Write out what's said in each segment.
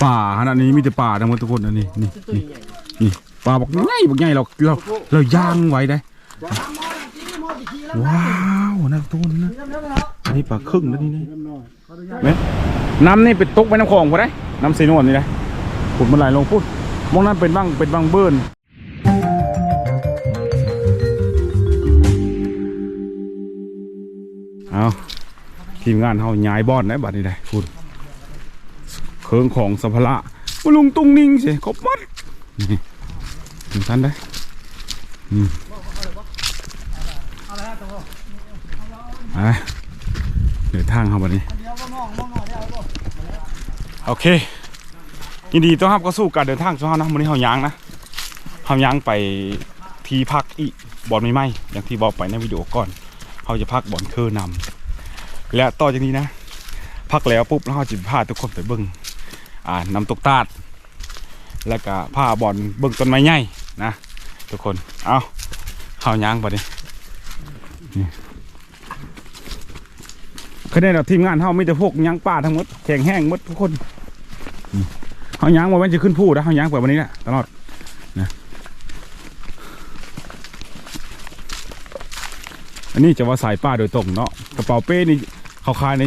ป่าขนาดนี้มีแต่ป่าทั้งหมดทุกคนอันนี้นี่ป่าบอกง่ายเราย่างไว้ได้ว้าวนั่นต้นนะอันนี้ป่าครึ่งนะนี่ไหมน้ำนี่เป็นตุกไปน้ำคลองพอได้น้ำซีนวลนี่ได้ขุดมันไหลลงพูดมองนั้นเป็นบ้างเบิ้ลเอาทีมงานเขาย้ายบอดนะบัดนี้ได้พูดเครื่องของสัมภาระมาลุงตุ้งนิ่งสิครบมัดนี่ถึงทันได้เดินทางครับวันนี้โอเคยินดีต้อนรับเข้าสู่การเดินทางของเรานะวันนี้เขาย้างนะเขาย้างไปที่พักอีบอลไม่ไหมอย่างที่บอกไปในวิดีโอก่อนเขาจะพักบอลคือนำและต่อจากนี้นะพักแล้วปุ๊บแล้วเขาจะพาทุกคนไปเบิ้งน้ำตกตาดแล้วก็พาบอลเบิ้งต้นไม้ใหญ่นะทุกคนเอาเขาย้างไปดิคะแนนทีมงานเขาไม่จะพวกย้างป่าทั้งหมดแข็งแห้งหมดทุกคนเขาย้างมาวันจะขึ้นพูดนะเขาย้างไปวันนี้แหละตลอดนะอันนี้จะว่าสายป่าโดยตรงเนาะกระเป๋าเป้นี่เขาขายใน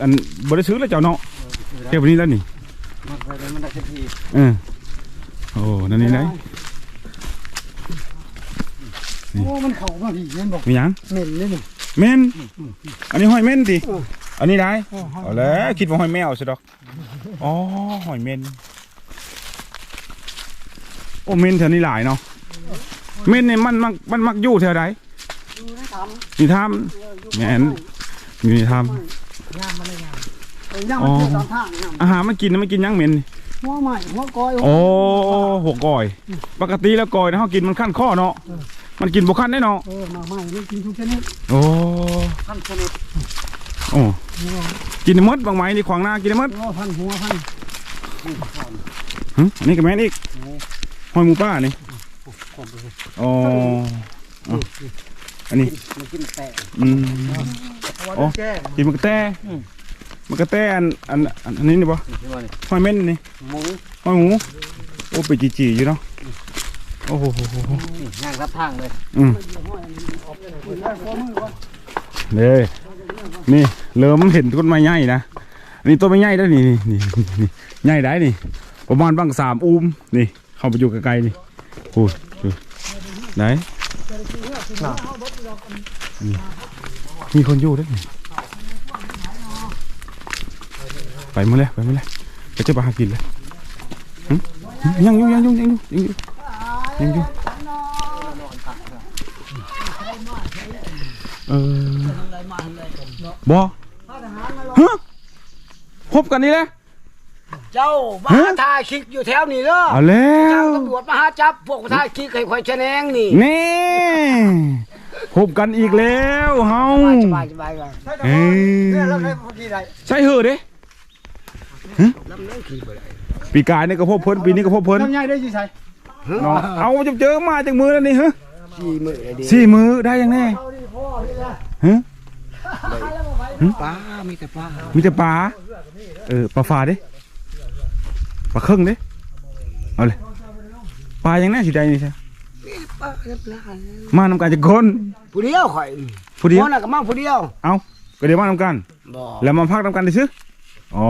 อันบริษัทแล้วเจ้าเนาะเก็บวันนี้แล้วนี่โอ้นั่นนี่ไหนโอ้มันเข่ามาพี่เม่นบอกมียังเม่นนี่นี่เม่นอันนี้หอยเม่นดิอันนี้ได้เอาแล้วคิดว่าหอยแมวใช่ดอกอ๋อหอยเม่นโอ้เม่นแถวนี้หลายเนาะเม่นเนี่ยมันมักอยู่แถวไหนนี่ทำแง่นอยู่นี่ทำอาหารมันกินมันกินยังเม่นหัวใหม่หัวก้อยโอ้หัวก้อยปกติแล้วก้อยนะเขากินมันขั้นข้อเนาะมันกินบุขั้นได้เนาะมาใหม่มันกินทุกชนิดโอ้ขั้นชนิดโอ้กินมดบางไหมนี่ขวางหน้ากินมดพันหัวพันอันนี้กับแม่นอีกหอยหมูป้านี่อ๋ออันนี้กินแตะอ๋อกินมันกระแตอันนี้นี่ปะหอยเม่นนี่หอยหมูโอ้ไปจีอยู่เนาะโอ้โหย่างรับทางเลยเลยนี่เริ่มเห็นต้นไม้ใหญ่นะนี่ต้นไม้ใหญ่ได้นี่ใหญ่ได้นี่ประมาณบ้าง3 อุ้มนี่เข้าไปอยู่ไกลๆนี่โอ้ยไหนมีคนอยู่ด้วยไปมาเลยไปเจ้าปลาหากินเลยยังอยู่บอฮะพบกันนี่แหละเจ้ามาถ่ายคลิปอยู่แถวนี้เลยเอาแล้วตำรวจมาหาจับพวกถ่ายคลิปใครแฉนงนี่พบกันอีกแล้วเฮาสบายใช่เหรอเด้ปีกายนี่ก็พบเพิ่นปีนี้ก็พบเพิ่นน้ำใหญ่ได้สิใช่เอาเจอมาจากมือแล้วนี่ฮะ4 มือได้ยังแน่ปลามีแต่ปลาปลาปลาฝาดิปลาครึ่งดิเอาเลยปลายังแน่สิได้นี่ใช่มานำกันจะคนผู้เดียวข่อยผู้เดียวน่ะก็มาผู้เดียวเอาก็เดี๋ยวมานำกันแล้วมาพักนำกันดิซื้ออ๋อ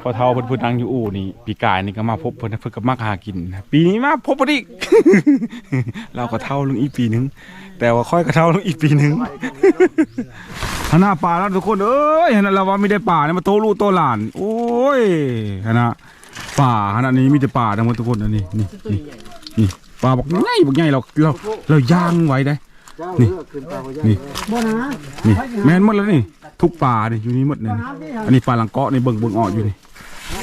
พอเท่าเพิ่นนั่งอยู่อู่นี่ปีกายนี่ก็มาพบเพิ่นก็มักหากินปีนี้มาพบพอดีเราก็เท่าลงอีกปีนึงแต่ว่าค่อยก็เท่าลงอีกปีนึงหน้าป่าแล้วทุกคนเอ้ยเราว่าไม่ได้ป่าเนี่ยมาโตลูกโตหลานโอ้ยนะป่าขนาดนี้มีแต่ป่าทั้งหมดทุกคนอันนี้นี่ป่าบอกง่ายเราย่างไว้ได้นี่แม่นหมดแล้วนี่ทุกป่านี่อยู่นี่หมดเลยอันนี้ปลาลังเกาะนี่เบิ่งออกอยู่นี่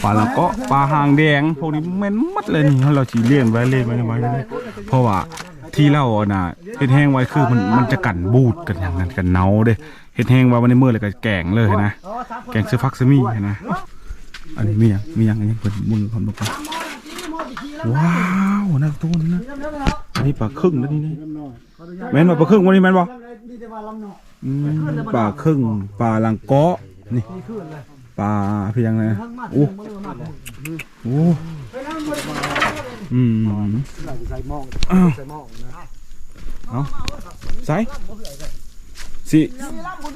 ปลาลังเกาะปลาหางแดงพวกนี้แม่นหมดเลยนี่เราฉีเลี้ยงไว้เลยเพราะว่าที่เราน่ะเห็ดแห้งไว้คือมันจะกันบูดกันอย่างนั้นกันเน่าเด้เห็ดแห้งไว้วันนี้เมื่อไรก็แกงเลยนะแกงซื้อฟักซื้อมีนะอันนี้มีอย่างเปิดมือความลงไปว้าวนั่นต้นนะอันนี้ปลาครึ่งนะนี่แม่นปลาครึ่งวันนี้แม่นบ่ปลาครึ่งปลาลังเกาะนี่ ปลาเพียงเลยโอ้โอ้ใส่หม้อใส่หม้อนะ เอาใส่สิ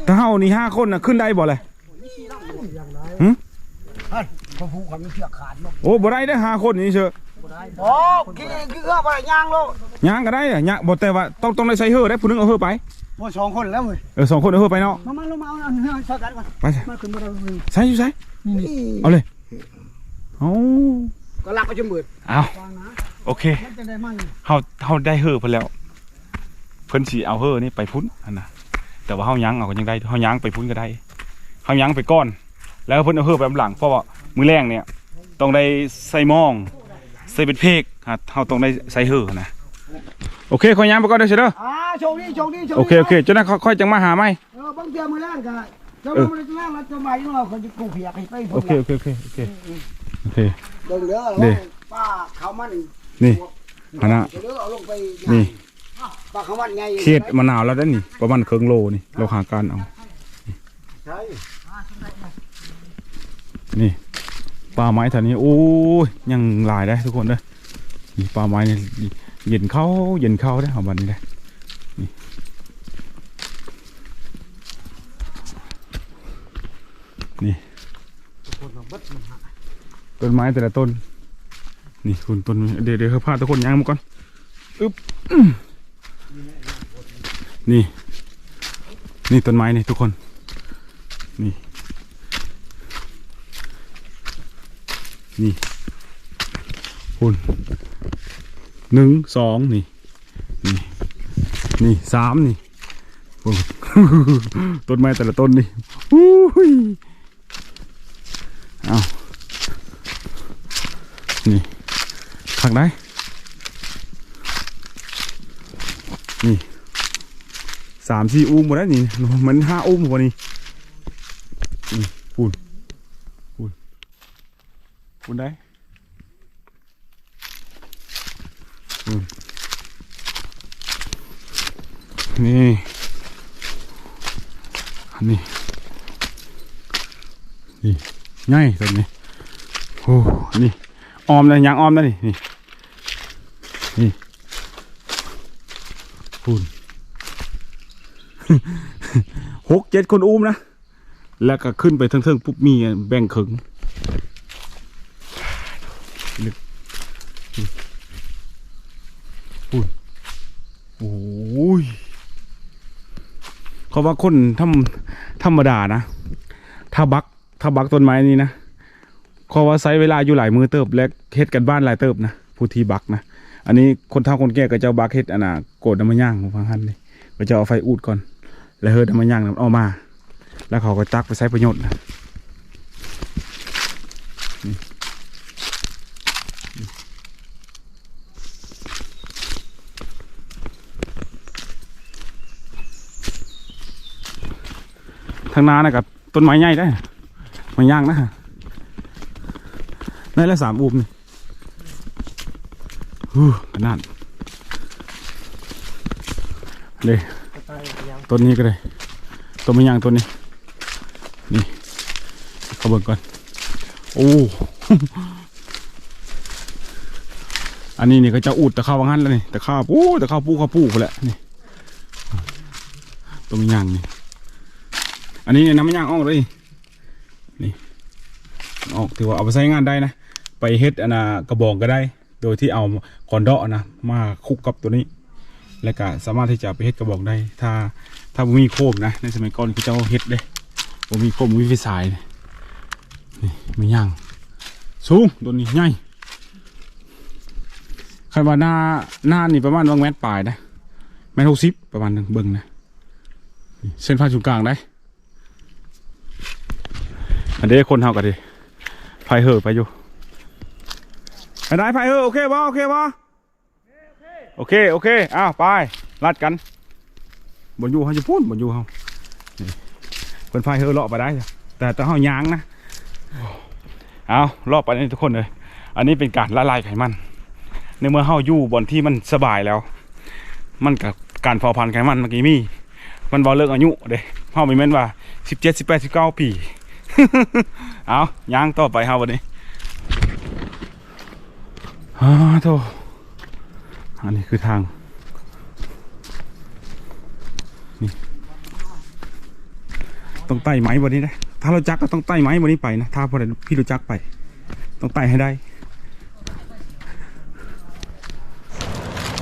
ถ้าเฮานี่5คนน่ะขึ้นได้บ่เลยหึ พอผูกความเชือกขาด โอ้บ่ได้เด้อ5คนนี่เชอะ โอ้คือบ่ได้ย่างโล ย่างก็ได้อะย่างบ่แต่ว่าต้องได้ใส่เฮอได้ผู้นึงเอาเฮอไป บ่2คนแล้วเว้ย 2คนเอาเฮอไปเนาะ มาลงมาเอาเนื้อช่วยกันก่อน ไป มาขึ้นบ่ได้ ใส่อยู่ใส่ นี่ เอาเลยเอา ก็ลักไปจนเบิด เอาโอเค มันจะได้มัน เฮาได้เฮอเพิ่นแล้วเพิ่นสิเอาเฮอนี่ไปพุ่นนั่นน่ะแต่ว่าเฮายังเอาก็ยังได้เฮายังไปพุ่นก็ได้เฮายังไปก่อนแล้วเพิ่นเอาเฮอไปหลังเพราะว่ามื้อแรงเนี่ยต้องได้ใส่หม้องใส่เป็นเพกเฮาต้องได้ใส่เฮอนะโอเคขอยังไปก่อนเด้อเด้อโชคดีโอเคจนนั้นค่อยจังมาหาใหม่บางเทื่อมื้อแรงก็เจ้าบ่ได้แรงแล้วจะมาอยู่เราคนจะกูเพียกให้ไป โอเคเด้ป้าเขามัน นี่อันน่ะ เอาลงไป นี่ ป้าเขามันไง เขตมะนาวแล้วได้นี่ประมาณครึ่งโลนี่เราหาการเอา ใช่ นี่ปลาไม้แถวนี้โอ้ยยังหลายได้ทุกคนเด้อนี่ปลาไม้นี่เย็นเข้าได้เอาบัดนี้ได้นี่ต้นไม้แต่ละต้นนี่คุณต้นเดี๋ยวเขาพาทุกคนย่างมาก่อนอึ๊บนี่ต้นไม้นี่ทุกคนนี่คุณ1 2นี่3นี่ต้นไม้แต่ละต้นนี่อุ้ยเอานี่ขักได้นี่3-4 อุ้มหมดแล้วนี่มัน5 อุ้มหมดนี่คุณได้นี่อันนี้ง่ายตัวนี้โอ้นี่ออมเลยยางออมนะนี่คุณ 6-7 คนอุ้มนะแล้วก็ขึ้นไปเทิงๆปุ๊บมีแบ่งครึ่งโอ้ยเขาว่าคนธรรมดานะถ้าบักต้นไม้นี้นะเขาว่าใช้เวลาอยู่หลายมือเติบและเฮ็ดกันบ้านหลายเติบนะผู้ที่บักนะอันนี้คนเฒ่าคนแก่ก็จะบักเฮ็ดอันน่ะโกดน้ำมันย่างของฟังหันนี่ก็จะเอาไฟอูดก่อนแล้วเฮ็ดน้ำมันย่างออกมาแล้วเขาก็ตักไปใช้ประโยชน์นะทางนานะกับต้นไม้ใหญ่ได้มันย่างนะได้ละ3 อุ้มนี่ขนาดเลยต้นนี้ก็ได้ต้นไม้ย่างต้นนี้นี่เขาเบิ่งก่อนโอ้ อันนี้นี่ก็จะอุดตะข้าวงั้นแล้วนี่ตะข้าวปูคนละนี่ต้นไม้ย่างนี่อันนี้น้ำมันย่างออกเลยนี่ออกถือว่าเอาไปใช้งานได้นะไปเฮ็ดอันน่ะกระบอกก็ได้โดยที่เอาคอนเดาะนะมาคุกกับตัวนี้แล้วก็สามารถที่จะไปเฮ็ดกระบอกได้ถ้ามีโคมนะในสมัยก่อนคือเจ้าเฮ็ดเด้ผมมีโคมมีไฟสายนี่มันย่างสูงตัวนี้ใหญ่ใครว่าหน้านี่ประมาณ1 เมตรปลายนะ1.60 ประมาณนึงเบิ่งนะเส้นผ่านศูนย์กลางได้อันนี้คนเท่ากันดิไฟเหอะไปอยู่อันไหนไฟเหอะโอเคป่ะโอเคอ้าวไปลัดกันบนอยู่เขาจะพูดบนอยู่เขาเป็นไฟเหอะเลาะไปได้แต่ต้องเขายางนะเอาเลาะไปนี่ทุกคนเลยอันนี้เป็นการละลายไขมันในเมื่อเขาอยู่บนที่มันสบายแล้วมันกับการเผาผลาญไขมันเมื่อกี้มันบอกเลิกอายุเด้เขาไม่แม่นว่า17 18 19 ปี เอาย่างต่อไปครับวันนี้โธ่อันนี้คือทางนี่ต้องไต่ไม้วันนี้นะถ้าเราจักก็ต้องไต่ไม้วันนี้ไปนะถ้าพอพี่เราจักไปต้องไต่ให้ได้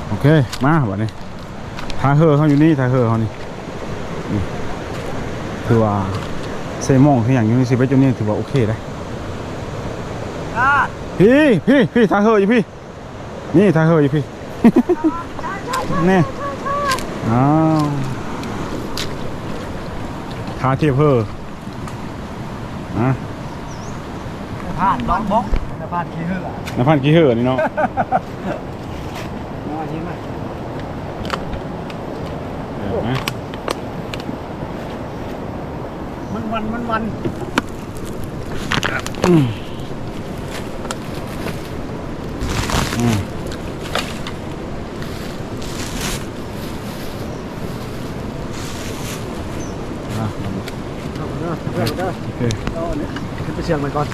โอเคมาวันนี้ทาเฮอเขาอยู่นี่ทาเฮอเขานี่คือว่าเซมองที่อย่างอยู่ในสิบเอ็ดจุดนี้ถือว่าโอเคเลยพี่ทาเฮออยู่พี่นี่ทาเฮออยู่พี่ นี่อ้าวทาเทียบเฮอนะ ผ่านร้องบกผ่านขี้เหือ น้ำพันกี่เฮอนี่เนาะ น้อยใช่ไหม นะ มันวันอืมโอเค ขึ้นไปเชียงมันก่อน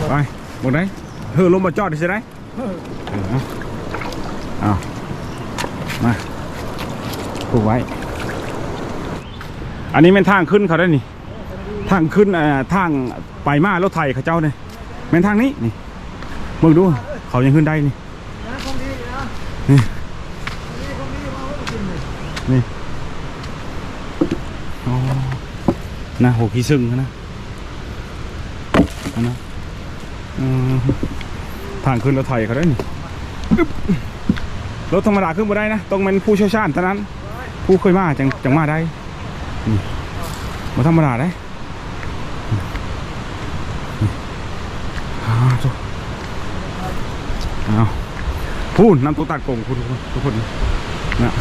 ไปบอกได้เฮอลงมาจอดดิใช่ไหมเอามาผูกไว้อันนี้เป็นทางขึ้นเขาได้นี่ทางขึ้นทางไปมารถไถเขาเจ้าเนี่ยเป็นทางนี้นี่มึงดูเขายังขึ้นได้นี่นี่นี่อ๋อนะโหขี้ซึ่งนะนะทางขึ้นรถไถเขาได้นี่รถธรรมดาขึ้นมาได้นะต้องเป็นผู้เชี่ยวชาญเท่านั้นผู้เคยมาจังมาได้นี่มาธรรมดาได้เอาพูดน้ำตัวตัดกงคุณทุกคนนะ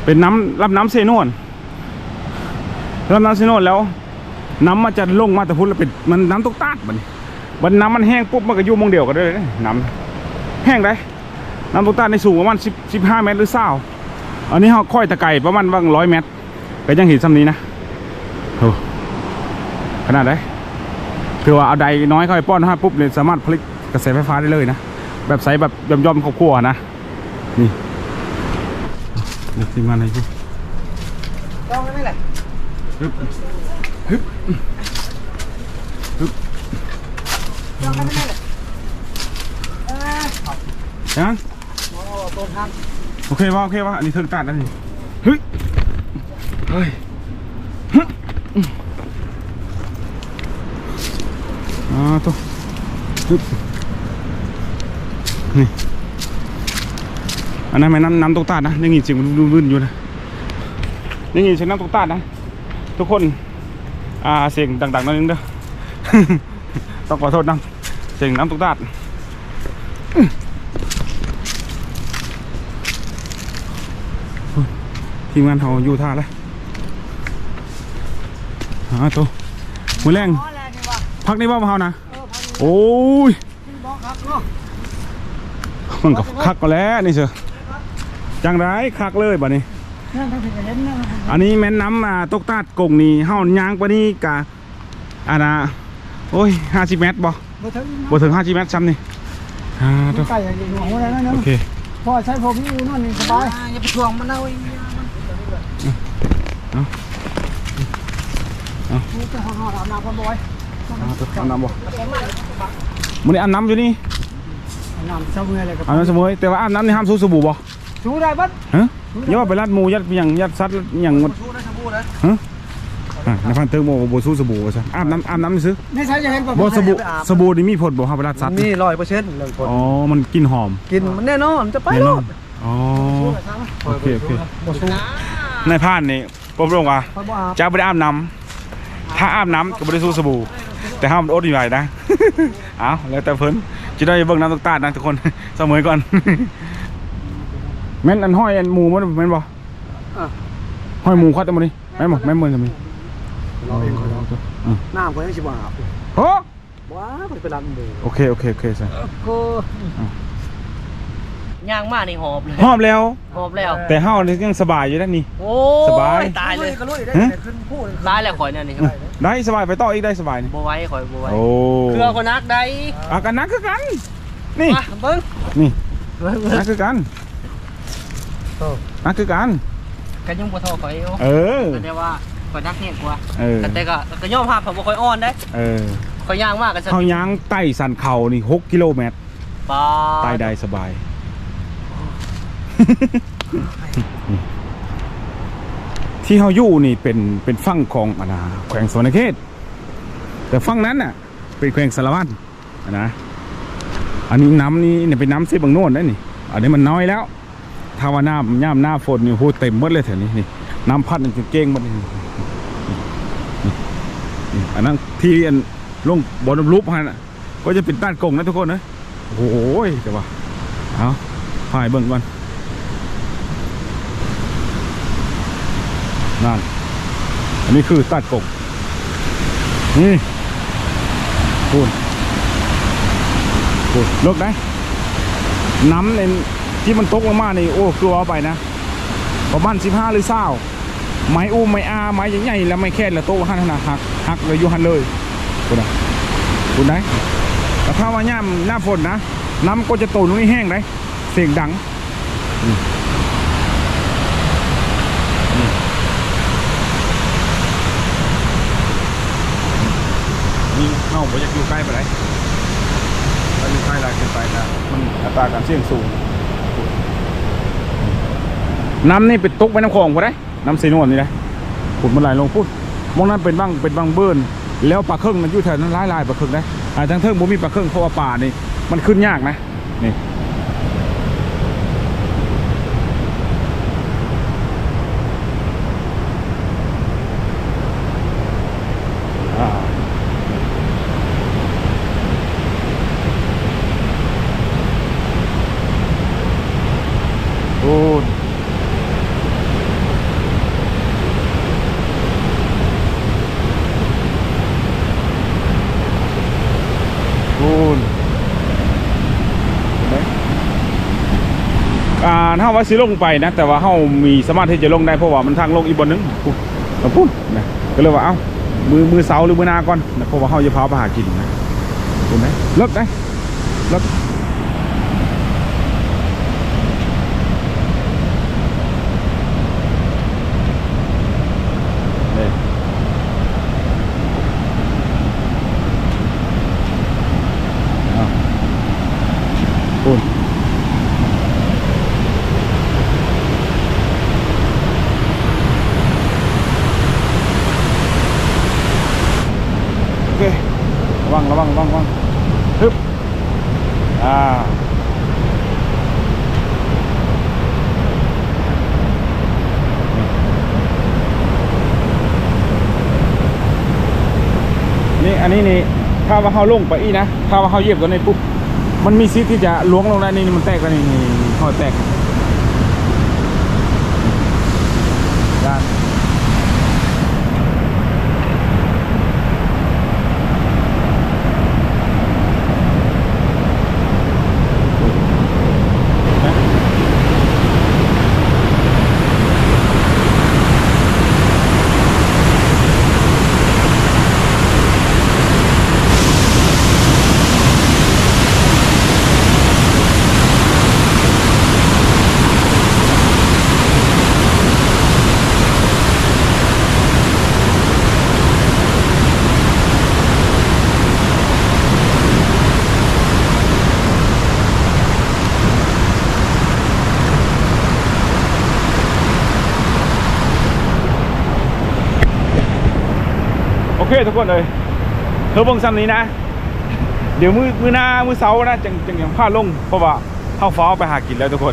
เป็นน้ำรับน้ำเซโนนรับน้ำเซโนนแล้วน้ำมันจะลงมาแต่พูดแล้วเป็นมันน้ำตกตัดมันน้ำมันแห้งปุ๊บมันก็ยุ่มงเดียวกันเลยน้ำแห้งได้น้ำตกตัดในสูงประมาณ15 เมตรหรือ20อันนี้เขาค่อยตะไก่ประมาณ100 เมตรก็ยังเห็นซ้ำนี้นะโอ้ขนาดไหนคือว่าเอาใดน้อยเข้าไปป้อนให้ปุ๊บเนี่ยสามารถผลิตกระแสไฟฟ้าได้เลยนะแบบใส่แบบย่อมๆครอบครัวนะนี่เดี๋ยวทีมงานอะไรกูต้องได้ไหมล่ะ ฮึบต้องได้ไหมล่ะยัง ต้นทาง โอเคว่าอันนี้เทิงตัดแล้วนี่เฮ้ยตัวนี่อันนั้นไม่น้ำตกตาดนะได้ยินเสียงมันวุ่นอยู่นะได้ยินเสียงน้ำตกตาดนะทุกคนเสียงดังๆนั่นนึงเด้อ ต้องขอโทษนะเสียงน้ำตกตาดทีมงานเขาอยู่ท่าแล้วตัวมือแรงพักในบ้านเขานะโอ้ยมันกับคักก็แล้วนี่เชียวจังไรคักเลยบ่นี้อันนี้แม่น้ำตกตาดกงนี่เฮายางปะนี่กะโอ้ย50 เมตรบ่ถึง50 เมตรซ้ำนี่ตัวโอเค พอใช้พวกนี้นู่นนี่สบายอย่าไปทวงมันเอาจะห่ออาบน้ำกันบ่อยอาบน้ำบ่มันนี่อาบน้ำอยู่นี่น้ำเสมอเลยครับอาบน้ำเสมอแต่ว่าอาบน้ำนี่ห้ามสู้สบู่บ่สู้ได้บัดฮะอย่าว่าไปรัดหมูยัดซัดอย่างหมดสู้ได้สบู่นะในพันเติมบ่สู้สบู่ซะอาบน้ำซื้อในใช้จะเห็นบ่สบู่นี่มีผลบ่ครับเวลาซัดมี100%เลยผลอ๋อมันกลิ่นหอมกินมันแน่นอนจะไปรอดอ๋อโอเคในผ่านนี่ผมบอกว่าจะไม่ได้อาบน้ำถ้าอาบน้ำก็ไม่ได้สู้สบู่แต่ห้ามอดอยู่ไหนนะเอาแล้วแต่เพิ่นจะได้เบิ่งน้ำตกตาดนะทุกคนเสมอก่อนแม่นอันห้อยอันหมูมันแม่นบ่ห้อยหมูคัดตัวนี้แม่นบ่แม่นจะมีน้ำก็ยังสิบ่อาบโอ้ว้าไปร้านหมูโอเคใช่ ย่างมากนี่หอบเลย หอบแล้ว หอบแล้ว แต่เฮานี่ยังสบายอยู่แล้วนี่ โอ้ สบาย ตายเลย ก็ลุยได้ขึ้นพูด ตายแล้วข่อยเนี่ยนี่ ได้สบายไปต่ออีกได้สบายนี่ บ่ไหว้ข่อยบ่ไหว้ โอ้ เครือคนนักได้ อากันนักคือกันนี่ มาเบิ่ง นี่ เบิ่ง นักคือกันนักคือกัน กันยังบ่เท่าข่อยอยู่ เออ แต่ว่าข่อยนักเนี่ยกว่า เออ แต่ก็ยอมรับผมบ่ค่อยอ่อนได้ เออ ข่อยย่างมากกัน เฮายังไต่สันเขานี่6 กิโลเมตร ปา ไต่ได้สบาย ที่เฮาอยู่นี่เป็นฝั่งของแขวงสวรรณเขตแต่ฝั่งนั้นน่ะเป็นแขวงสารวัตรนะอันนี้น้ำนี่เป็นน้ำเสบางโน่นได้นี่อันนี้มันน้อยแล้วถ้าว่าน้ำย่ำหน้าฝนนี่โหเต็มหมดเลยแถวนี้นี่น้ำพัดมันจะเก่งหมดนี่อันนั้นที่อันลงบ่อน้ำลุบฮะน่ะก็จะเป็นต้านกงนะทุกคนนะโอ้โหแต่ว่าเอาพายเบิ่งก่อนนั่นอันนี้คือต้านกงนี่พูดลกได้น้ำในที่มันตกลงมาในโอ้กลัวเอาไปนะประมาณ15 หรือ20ไม้อู้ไม้อาไม้ใหญ่ๆแล้วไม้แค่แล้วโตหันนะหักเลยอยู่หันเลยคุณได้แต่ถ้าว่าย่ำหน้าฝนนะน้ำก็จะโตลงนี่แห้งได้เสียงดังนี่เน่าผมอยากอยู่ใกล้ไปไหนถ้าอยู่ใกล้ลายเกินไปนะมันอัตราการเสี่ยงสูงน้ำนี่เป็นตกไปน้ำคลองพอได้น้ำเซนวนนี่ได้ขุดมันไหลลงพูดมองนั้นเป็นบางเบิ้ลแล้วปลาเครื่องมันอยู่แถวนั้นลายปลาเครื่องได้ทางเทิงบ่มีปลาเครื่องเพราะว่าป่านี่มันขึ้นยากนะนี่โอ้ถ้าว่าสิลงไปนะแต่ว่าเขามีสามารถที่จะลงได้เพราะว่ามันทางลงอีกบนนึงปุ๊บนะก็เลยว่าเอ้ามือเสาหรือมือนาก่อนนะเพราะว่าเขาจะพาไปหากินนะเห็นไหมเลิกได้เลิกระวังฮึบนี่อันนี้นี่ถ้าว่าเขาลงไปอีนะถ้าว่าเขาเหยียบตัวนี้ปุ๊บมันมีสิทธิ์ที่จะล้วงลงได้นี่มันแตกกันนี่เขาแตกด้านโอเคทุกคนเลยเธอเบิ่งซ้ำนี้นะเดี๋ยวมือหน้ามือเสาร์นะจังยังพลาดลงเพราะว่าเข้าฟ้าไปหากินแล้วทุกคน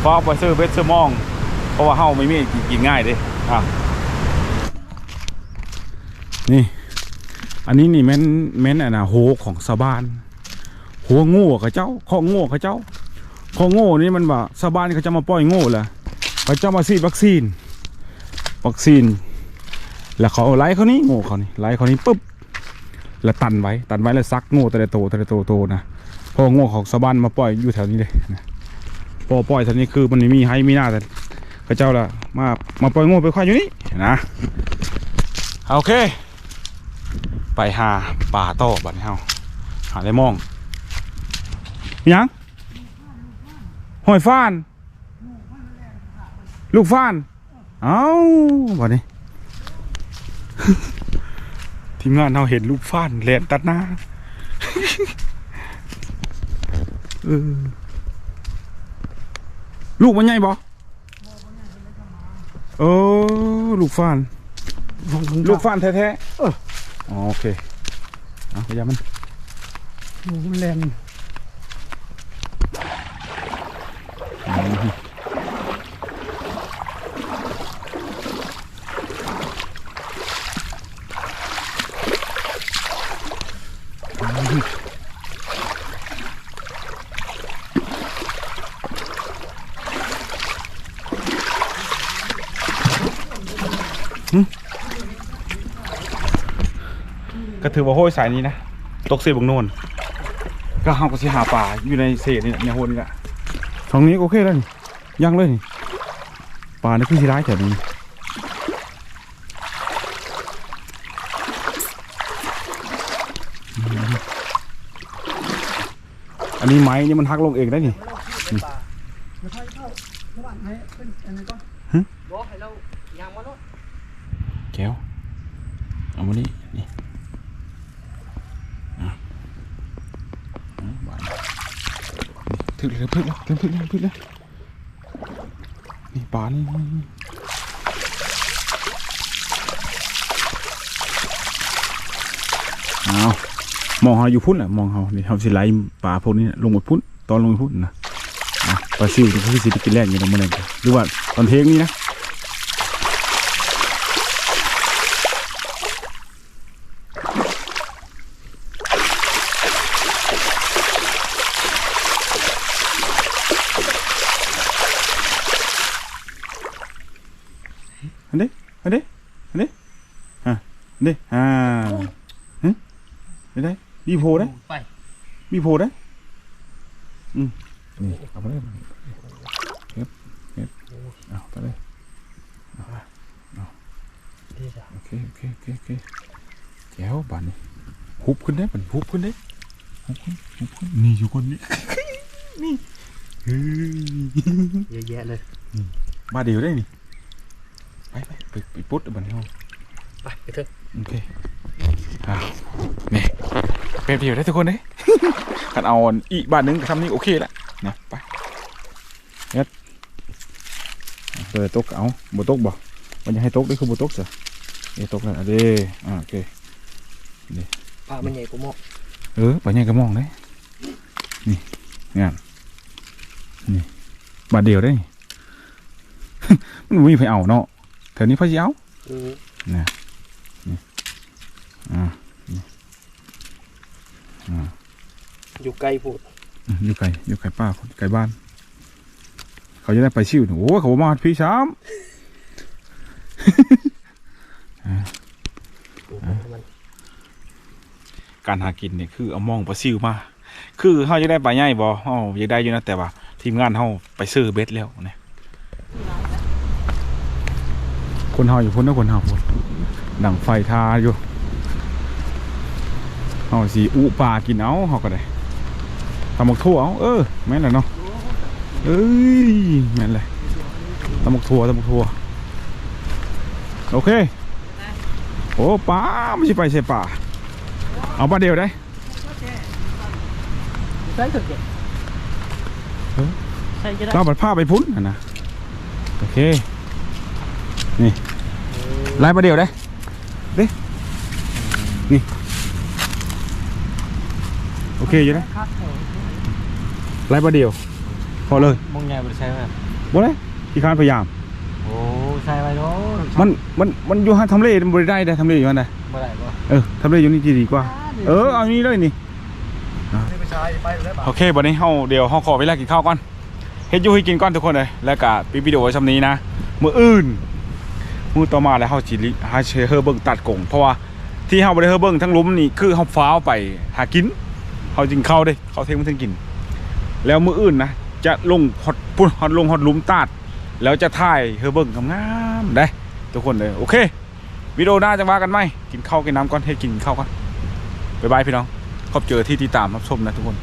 ฟ้าไปซื้อเวสเซอร์มองเพราะว่าเข้าไม่มีกินง่ายเลยนี่อันนี้นี่แม่นโหของชาวบ้านหัวโง่กับเจ้าข้อโง่กับเจ้าข้อโง่นี่มันว่าชาวบ้านเขาจะมาปล่อยโง่แหละเขาจะมาฉีดวัคซีนแล้วเขาไล่เขานี่โง่เขานี่ไล่เขานี่ปุ๊บแล้วตันไว้แล้วซักโง่แต่ละโตนะพอโง่ของชาวบ้านมาปล่อยอยู่แถวนี้เลยนะ ปล่อยท่านี้คือมันไม่มีให้มีหน้าแต่พระเจ้าละมาปล่อยงูไปควายอยู่นี่นะโอเคไปหาป่าโต้บัดนี้เฮาหาได้มองยังหอยฟ้านลูกฟ้านเอ้าบัดนี้ ทีมงานเราเห็นลูกฟ้านแล่นตัดหน้า ลูกมันใหญ่บ่ลูกฟ้านลูกฟ้านแท้ๆอ๋อโอเคเอาพยายามมัน หนูมันแรง ก็ถือว่าโห้ยสายนี้นะตกเศษบงโนนก็เฮาก็สิหาป่าอยู่ในเศษนี่ในโหนนี่แหละตรงนี้โอเคแล้วนี่ยังเลยนี่ป่านี่คือสิร้ายแถวนี้อันนี้ไม้นี่มันหักลงเองได้นี่ ไม่ค่อยเข้าระหว่างให้เป็นอันนี้ก็ บอกให้เราย่างมาโลด แก้วเอามานี่นี่ถึงเลยพึ่งเลยนี่ปลานี่เอามองเขาอยู่พุ่นแหละมองเขานี่เขาสิไล่ปลาพวกนี้ลงหมดพุ่นตอนลงพุ่นนะปลาซิวที่เขาสิไปกินแรกอยู่ตรงนั้นหรือว่าตอนเทงนี่นะอันนี้ฮะนี่ได้มีโพได้ ไป มีโพได้นี่เอาไปเลยเก็บเอาไปเลยโอเคแก้วบานนี่ฮุบขึ้นได้บันฮุบขึ้นได้ฮุบขึ้นนี่อยู่คนนี้นี่เยอะแยะเลย มาเดียวได้นี่ไปปุ๊ดบันห้อง ไปเถอะ โอเคนี่เป็นประโยชน์ได้ทุกคนเลย ขันเอาอีกบ้านนึงทำนี่โอเคแล้วนะไปเน็ตเปิดโต๊ะเอาบนโต๊ะบ่มันจะให้โต๊ะได้คือบนโต๊ะสิโต๊ะนั่นเด้โอเคนี่ ปลามันใหญ่กว่าหม้อ ปลาใหญ่กระมองเลยนี่งานนี่บาทเดียวได้ มันไม่มีใครเอาเนาะแถวนี้พ่อจะเอาเนี่ยนี่อยู่ไกลพูด อยู่ไก่ป้าไก่บ้านเขาจะได้ไปชิวโอ้เขามาพี่ช้ำการหากินเนี่ยคือเอามองปลาซิวมาคือเขาจะได้ปลาใหญ่บ่เขาอยากได้อยู่นะแต่ว่าทีมงานเขาไปซื้อเบ็ดแล้วเนี่ยคนเขาอยู่พุ่นนะคนเขาพุ่นดังไฟทาอยู่เขาสีอุปลากินเอาเขาก็ได้ตำหมกทั่วเอาแม่นแหละเนาะแม่นเลยตำหมกทั่วโอเคโอ้ปลาไม่ใช่ไปใช่ป่าเอาปลาเดียวได้ ใช่เถอะเด็กใช่จะได้ เราบัดผ้าไปพุ่นนะโอเคนี่ไล่ปลาเดียวได้นี่โอเคอยู่นะไล่ปลาเดียวพอเลย มองใหญ่บริใช่ไหม บ่เลยที่ข้านพยายาม โอ้ใช่ไปโน้ มันอยู่ให้ทำเลบริได้ทำเลอยู่นั่นนะ เมื่อไหร่ก็ ทำเลอยู่นี่ดีกว่าเอานี้เลยนี่โอเควันนี้เดี๋ยวขอเวลากินข้าวก่อนเฮ็ดอยู่ให้กินก่อนทุกคนเลยแล้วก็ปิดวิดีโอไว้ช่ำนี้นะมื้ออื่นมื้อต่อมาแล้วเฮาสิหาเฮอเบิ่งตัดกงเพราะว่าที่เฮาบ่ได้เฮอเบิ่งทั้งลุ้มนี่คือเฮาฟ้าวไปหากินเฮาจึงเข้าเด้เขาเทมันถึงกินแล้วมื้ออื่นนะ จะลงฮอดพุ่นฮอดลงฮอดหลุมตาดแล้วจะถ่ายเฮอเบิ่งงามๆได้ทุกคนเลยโอเควิดีโอหน้าจะว่ากันไหมกินข้าวกินน้ำก่อนให้กินข้าวก่อนบ๊ายบายพี่น้องขอบเจอที่ติดตามรับชมนะทุกคน